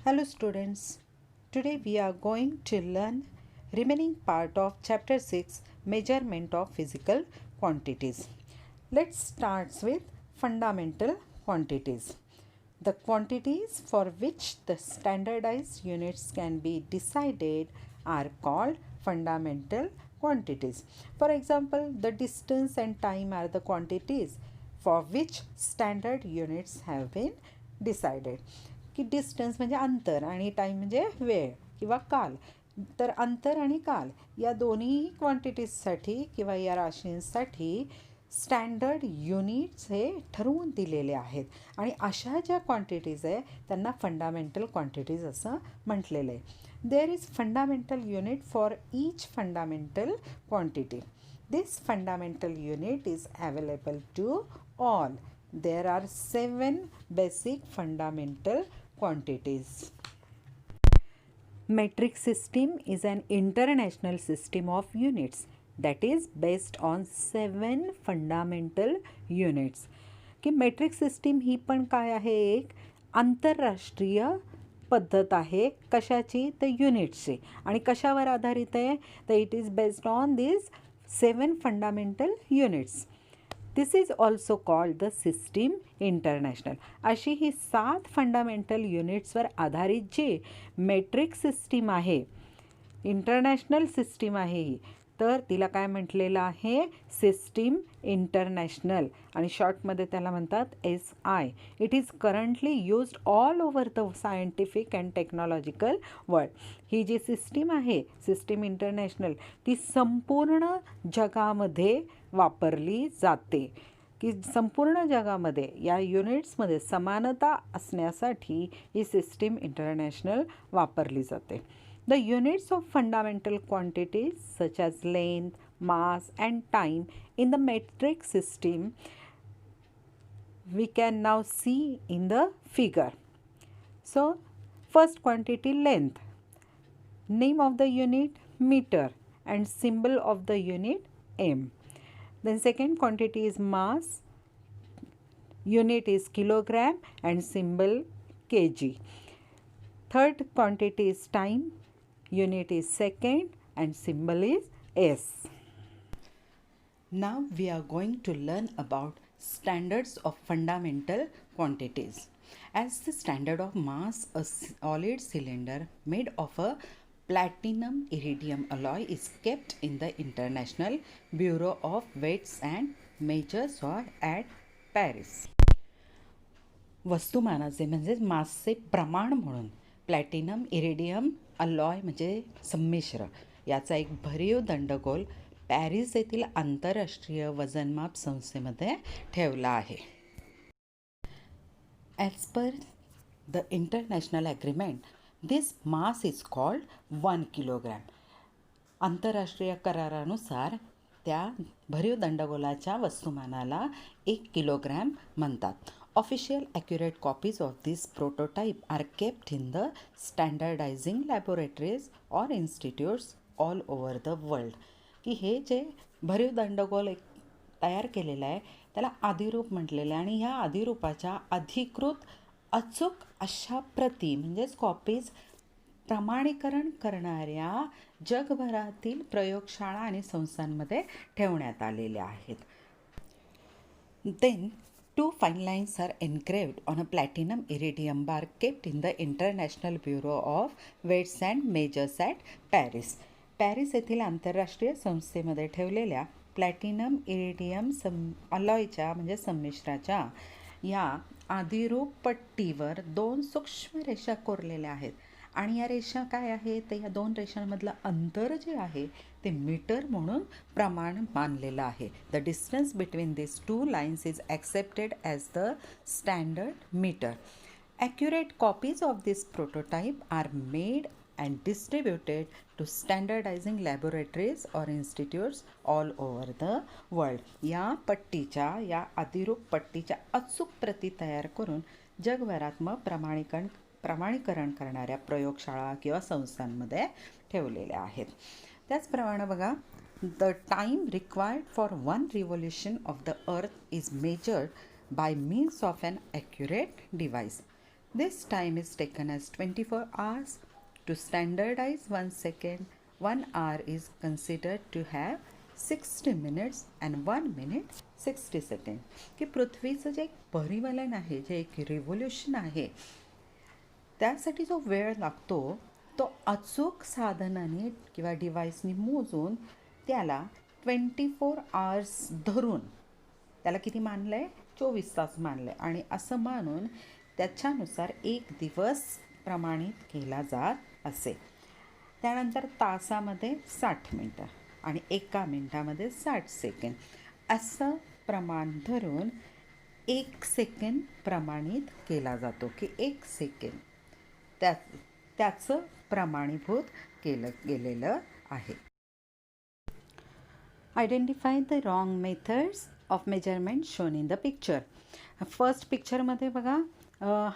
Hello students. Today we are going to learn remaining part of chapter 6 measurement of physical quantities. Let's start with fundamental quantities. The quantities for which the standardized units can be decided are called fundamental quantities. For example, the distance and time are the quantities for which standard units have been decided. की distance म्हणजे अंतर आणि time म्हणजे वेळ किंवा काल. तर अंतर आणि काल या दोन्ही क्वांटिटीजसाठी किंवा या राशींसाठी स्टँडर्ड युनिट्स हे ठरवून दिलेले आहेत आणि अशा ज्या क्वांटिटीज आहे त्यांना फंडामेंटल क्वांटिटीज असं म्हटलेलं आहे. There is fundamental unit for each fundamental quantity. This fundamental unit is available to all. There are 7 basic fundamental quantities. Metric system is an international system of units that is based on 7 fundamental units. की metric system ही पण काय आहे, एक आंतरराष्ट्रीय पद्धत आहे. कशाची? तर युनिट्सची. आणि कशावर आधारित आहे? तर it is based on this 7 fundamental units. This is also called the system international. अशी ही 7 फंडामेंटल युनिट्सवर आधारित जी मेट्रिक सिस्टीम आहे, इंटरनॅशनल सिस्टीम आहे ही, तर तिला काय म्हटलेलं आहे? System international. आणि शॉर्टमध्ये त्याला म्हणतात SI. It is currently used all over the scientific and technological world. ही जी सिस्टीम आहे सिस्टीम इंटरनॅशनल, ती संपूर्ण जगामध्ये वापरली जाते. की संपूर्ण जगामध्ये या युनिट्समध्ये समानता असण्यासाठी ही सिस्टीम इंटरनॅशनल वापरली जाते. The units of fundamental quantities such as length, mass and time in the metric system we can now see in the figure. So, first quantity length. Name of the unit meter and symbol of the unit m. Then second quantity is mass. Unit is kilogram and symbol kg. Third quantity is time. Unit is second and symbol is S. Now we are going to learn about standards of fundamental quantities. As the standard of mass, a solid cylinder made of a platinum iridium alloy is kept in the International Bureau of Weights and Measures or at Paris. वस्तुमानाचे म्हणजे मासचे प्रमाण म्हणून platinum iridium alloy म्हणजे संमिश्र याचा एक भरीव दंडगोल पॅरिस येथील आंतरराष्ट्रीय वजनमाप संस्थेमध्ये ठेवला आहे. As per the international agreement this mass is called 1 kilogram. आंतरराष्ट्रीय करारानुसार त्या भरीव दंडगोलाच्या वस्तुमानाला 1 किलोग्रॅम म्हणतात. Official accurate copies of this prototype are kept in the standardizing laboratories or institutes all over the world. की हे जे भरीव दंडगोल एक तयार केलेलं आहे त्याला आदिरूप म्हटलेलं आहे आणि ह्या आदिरूपाच्या अधिकृत अचूक अशा प्रती म्हणजेच कॉपीज प्रमाणीकरण करणाऱ्या जगभरातील प्रयोगशाळा आणि संस्थांमध्ये ठेवण्यात आलेल्या आहेत. Then Two fine lines are engraved on a platinum iridium bar kept in the International Bureau of Weights and Measures at Paris. Paris येथील आंतरराष्ट्रीय संस्थेमध्ये ठेवलेल्या प्लॅटिनम इरिडियम अलॉयच्या म्हणजे संमिश्राच्या या आदिरूप पट्टीवर 2 सूक्ष्म रेषा कोरलेल्या आहेत. आणि या रेषा काय आहे तर या 2 रेषांमधलं अंतर जे आहे ते मीटर म्हणून प्रमाण मानलेलं आहे. The distance between this 2 lines is accepted as the standard metre. Accurate copies of this prototype are made and distributed to standardising laboratories or institutes all over the world. या पट्टीच्या या आदिरूप पट्टीच्या अचूक प्रती तयार करून जगभरात मग प्रमाणीकरण करणाऱ्या प्रयोगशाळा किंवा संस्थांमध्ये ठेवलेल्या आहेत. त्याचप्रमाणे बघा, the time required for 1 revolution of the earth is measured by means of an accurate device. This time is taken as 24 hours. To standardize 1 second, 1 hour is considered to have 60 minutes and 1 minute 60 second. की पृथ्वीचं जे एक परिवलन आहे, जे एक revolution आहे, त्यासाठी जो वेळ लागतो तो अचूक साधनाने किंवा डिव्हाइसनी मोजून त्याला 24 आवर्स धरून त्याला किती मानलं आहे, 24 तास मानलं आहे. आणि असं मानून त्याच्यानुसार एक दिवस प्रमाणित केला जात असे. त्यानंतर तासामध्ये 60 मिनटं आणि एका मिनटामध्ये 60 सेकंड असं प्रमाण धरून 1 सेकंड प्रमाणित केला जातो. की 1 सेकंड त्याचं प्रमाणीभूत केलं गेलेलं आहे. Identify the wrong methods of measurement shown in the picture. First पिक्चरमध्ये बघा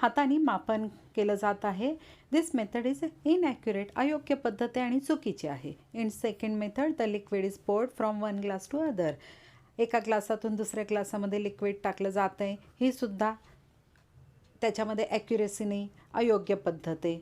हाताने मापन केलं जात आहे. दिस मेथड इज इनॲक्युरेट, अयोग्य पद्धत आहे आणि चुकीची आहे. In second method the liquid is poured from one glass to other. एका ग्लासातून दुसऱ्या ग्लासामध्ये लिक्विड टाकलं जात आहे, ही सुद्धा त्याच्यामध्ये ॲक्युरेसी नाही, अयोग्य पद्धत आहे.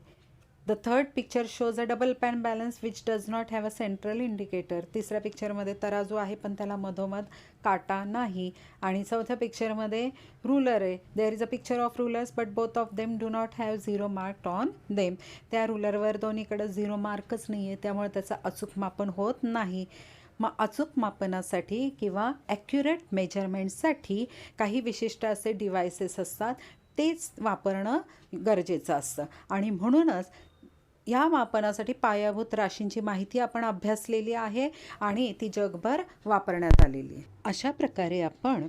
The third picture shows a double pan balance which does not have a central indicator. तिसऱ्या पिक्चरमध्ये तराजू आहे पण त्याला मधोमध काटा नाही. आणि चौथ्या पिक्चरमध्ये रूलर आहे. There is a picture of rulers but both of them do not have 0 mark on them. त्या रूलरवर दोन्हीकडं 0 मार्कच नाही आहे, त्यामुळे त्याचं अचूक मापन होत नाही. मग अचूक मापनासाठी किंवा ॲक्युरेट मेजरमेंटसाठी काही विशिष्ट असे डिव्हायसेस असतात, तेच वापरणं गरजेचं असतं. आणि म्हणूनच या मापनासाठी पायाभूत राशींची माहिती आपण अभ्यासलेली आहे आणि ती जगभर वापरण्यात आलेली आहे. अशा प्रकारे आपण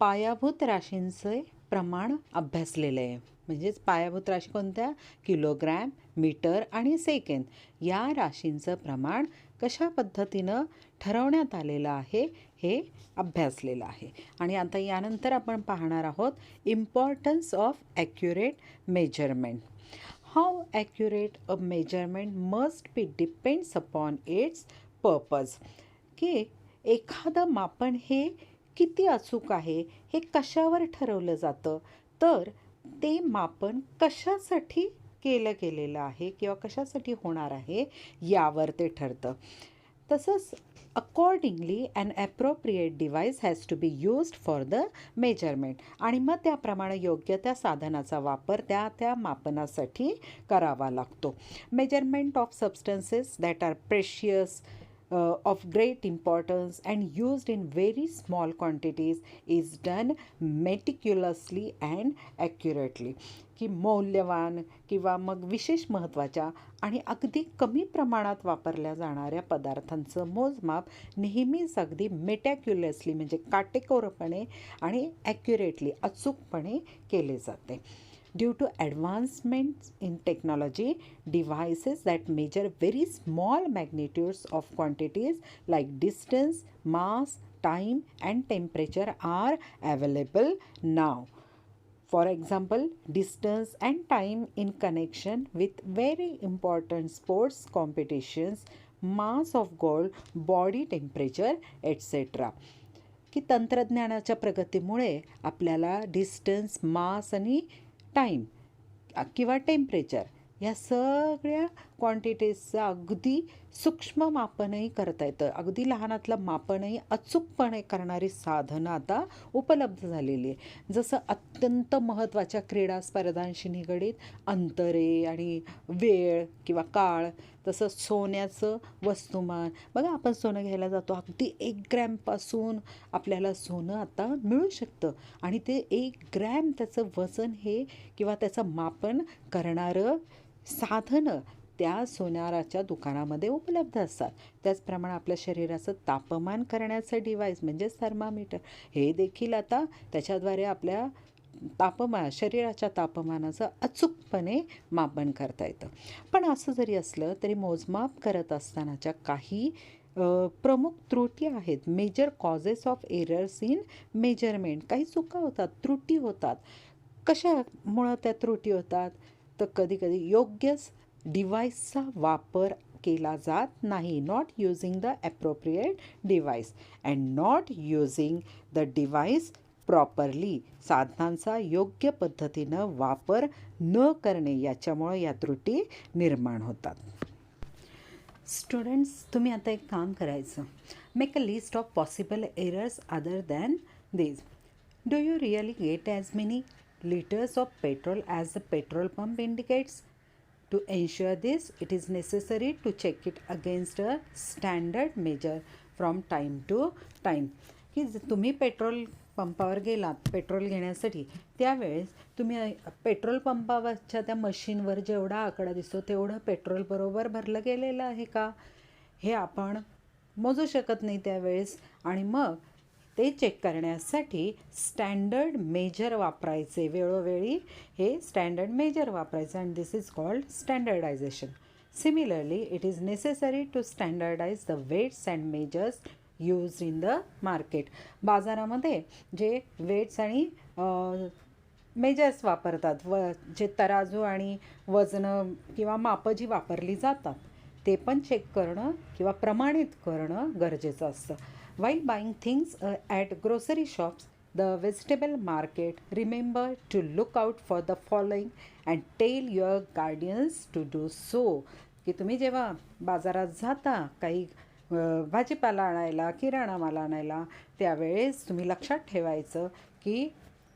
पायाभूत राशींचे प्रमाण अभ्यासलेलं आहे. म्हणजेच पायाभूत राशी कोणत्या? किलोग्रॅम, मीटर आणि सेकंद या राशींचं प्रमाण कशा पद्धतीनं ठरवण्यात आलेलं आहे हे अभ्यासलेलं आहे. आणि आता यानंतर आपण पाहणार आहोत importance of accurate measurement. How accurate a measurement must be depends upon its purpose. की एखादं मापन हे किती अचूक आहे हे कशावर ठरवलं जातं, तर ते मापन कशासाठी केलं गेलेलं आहे किंवा कशासाठी होणार आहे यावर ते ठरतं. तसंच accordingly an appropriate device has to be used for the measurement. आणि मग त्याप्रमाणे योग्य त्या साधनाचा वापर त्या मापनासाठी करावा लागतो. Measurement of substances that are precious of great importance and used in very small quantities is done meticulously and accurately. की मौल्यवान किंवा मग विशेष महत्त्वाच्या आणि अगदी कमी प्रमाणात वापरल्या जाणाऱ्या पदार्थांचं मोजमाप नेहमीच अगदी मेटॅक्युलसली म्हणजे काटेकोरपणे आणि ॲक्युरेटली अचूकपणे केले जाते. Due to advancements in technology, devices that measure very small magnitudes of quantities like distance, mass, time and temperature are available now. For example, distance and time in connection with very important sports competitions, mass of gold, body temperature, etc. की तंत्रज्ञानाच्या प्रगतीमुळे आपल्याला distance, मास आणि time किंवा temperature या सगळ्या क्वांटिटीजचं अगदी सूक्ष्म मापनही करता येतं. अगदी लहानातलं मापनही अचूकपणे करणारी साधनं आता उपलब्ध झालेली आहे. जसं अत्यंत महत्त्वाच्या क्रीडा स्पर्धांशी निगडीत अंतरे आणि वेळ किंवा काळ, तसं सोन्याचं वस्तुमान. बघा आपण सोनं घ्यायला जातो, अगदी 1 ग्रॅमपासून आपल्याला सोनं आता मिळू शकतं आणि ते 1 ग्रॅम त्याचं वजन हे किंवा त्याचं मापन करणारं साधनं त्या सोनाराच्या दुकानामध्ये उपलब्ध असतात. त्याचप्रमाणे आपल्या शरीराचं तापमान करण्याचं डिव्हाइस म्हणजेच थर्मामीटर हे देखील आता त्याच्याद्वारे आपल्या शरीराच्या तापमानाचं अचूकपणे मापन करता येतं. पण असं जरी असलं तरी मोजमाप करत असतानाच्या काही प्रमुख त्रुटी आहेत. Major causes of errors in measurement. काही चुका होतात, त्रुटी होतात. कशामुळं त्या त्रुटी होतात? तर कधीकधी योग्यच डिव्हाइसचा वापर केला जात नाही. Not using the appropriate device and not using the device properly, साधनांचा योग्य पद्धतीनं वापर न करणे याच्यामुळे या त्रुटी निर्माण होतात. स्टुडंट्स, तुम्ही आता एक काम करायचं. Make a list of possible errors other than this. Do you really get as many liters of petrol as the petrol pump indicates? To ensure this, it is necessary to check it against a standard measure from time to time. की तुम्ही petrol पंपावर गेलात petrol घेण्यासाठी, त्यावेळेस तुम्ही petrol पंपावरच्या त्या मशीनवर जेवढा आकडा दिसतो तेवढं पेट्रोल बरोबर भरलं गेलेलं आहे का हे आपण मोजू शकत नाही त्यावेळेस. आणि मग ते चेक करण्यासाठी स्टँडर्ड मेजर वापरायचे, वेळोवेळी हे स्टँडर्ड मेजर वापरायचं. And this is called standardisation. Similarly it is necessary to standardise the weights and measures use in the market. बाजारामध्ये जे वेट्स आणि मेजर्स वापरतात जे तराजू आणि वजनं किंवा मापं जी वापरली जातात ते पण चेक करणं किंवा प्रमाणित करणं गरजेचं असतं. While buying things at grocery shops, the vegetable market, remember to look out for the following and tell your guardians to do so. की तुम्ही जेव्हा बाजारात जाता काही भाजीपाला आणायला, किराणा माल आणायला, त्यावेळेस तुम्ही लक्षात ठेवायचं की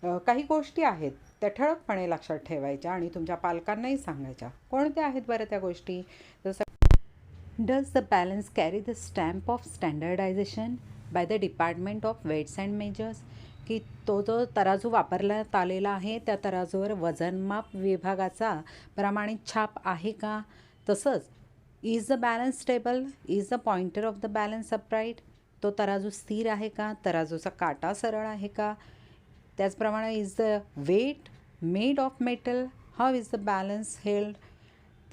काही गोष्टी आहेत त्या ठळकपणे लक्षात ठेवायच्या आणि तुमच्या पालकांनाही सांगायच्या. कोणत्या आहेत बरं त्या गोष्टी? जसं Does the balance carry the stamp of standardization by the Department of Weights and Measures? की तो जो तराजू वापरण्यात आलेला आहे त्या तराजूवर वजनमाप विभागाचा प्रमाणित छाप आहे का? तसंच is the balance stable, is the pointer of the balance upright, तो तराजू स्थिर आहे का, तराजूचा काटा सरळ आहे का? त्याचप्रमाणे is the weight made of metal, how is the balance held,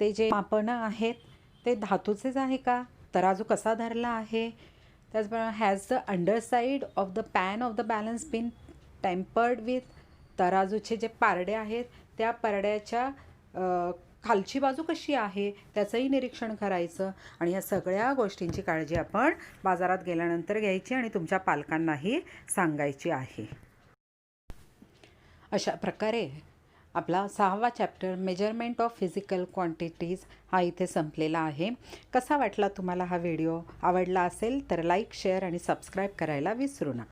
ते जे मापनं आहेत ते धातूचेच आहे का, तराजू कसा धरला आहे? त्याचप्रमाणे has the underside of the pan of the balance been tempered with, तराजूचे जे पारडे आहेत त्या पारड्याच्या खालची बाजू कशी आहे त्याचंही निरीक्षण करायचं. आणि या सगळ्या गोष्टींची काळजी आपण बाजारात गेल्यानंतर घ्यायची आणि तुमच्या पालकांनाही सांगायची आहे. अशा प्रकारे आपला 6वा chapter measurement of physical quantities हा इथे संपलेला आहे. कसा वाटला तुम्हाला हा व्हिडिओ? आवडला असेल तर लाईक, शेअर आणि सबस्क्राईब करायला विसरू नका.